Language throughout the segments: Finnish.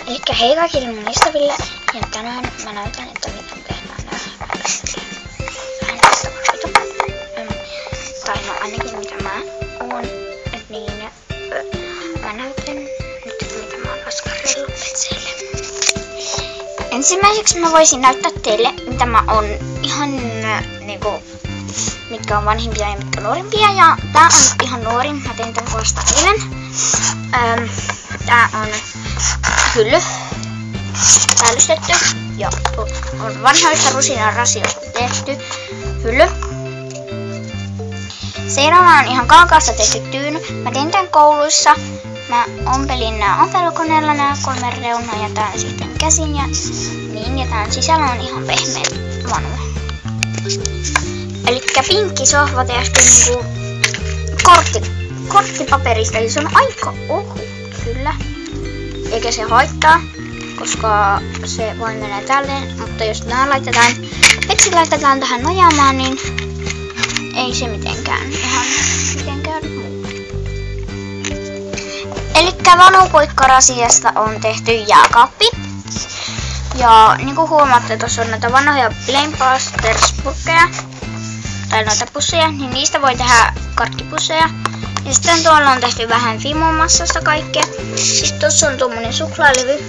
Elikkä hei kaikille mun ystäville, ja tänään mä näytän, että mitä tehdään vähän tästä vaikka. Tai no ainakin mitä mä oon, niin mä näytän nyt mitä mä oon askarrellut petseille. Ensimmäiseksi mä voisin näyttää teille mitä mä oon ihan niinku mitkä on vanhimpia ja mitkä nuorimpia, ja tää on ihan nuorin, mä tein tän vasta eilen. Tää on hylly, päällystetty ja on vanhoista rusinan rasioista tehty hylly. Seuraava on ihan kankaasta tehty tyyny. Mä tein tän kouluissa. Mä ompelin nää ompelukoneella nää 3 reunaa ja tää on sitten käsin ja niin, ja tän sisällä on ihan pehmeät vanua. Elikkä pinkki sohva tehty niinku korttipaperista, ja se on aika ohut kyllä. Eikä se haittaa, koska se voi mennä tälleen, mutta jos nää laitetaan, petsi laitetaan tähän nojaamaan, niin ei se mitenkään muu. Elikkä vanupuikkarasiasta on tehty jääkaappi. Ja niinku huomaatte, tuossa on noita vanhoja Plain Busters purkkeja, tai noita pusseja, niin niistä voi tehdä karkkipusseja. Ja sitten tuolla on tehty vähän Fimo-massasta kaikkea. Sitten tuossa on tuommoinen suklaalevy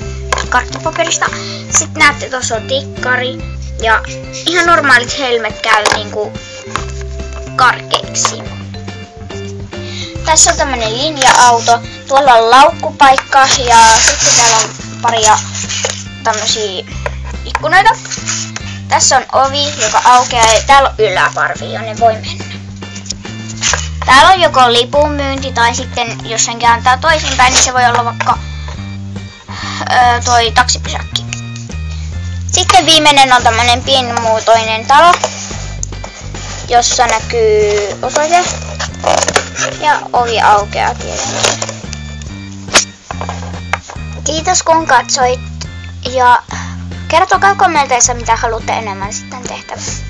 karkkipaperista. Sitten näette, tuossa on tikkari. Ja ihan normaalit helmet käy niinku karkeiksi. Tässä on tämmönen linja-auto. Tuolla on laukkupaikka ja sitten täällä on paria tämmösiä ikkunoita. Tässä on ovi, joka aukeaa ja täällä on yläparvi, jonne voi mennä. Täällä on joko lipun myynti tai sitten jos sen kääntää toisinpäin, niin se voi olla vaikka toi taksipysäkki. Sitten viimeinen on tämmönen pienimuotoinen talo, jossa näkyy osoite ja ovi aukeaa tietenkin. Kiitos kun katsoit ja kertokaa kommenteissa mitä haluatte enemmän sitten tehtävän.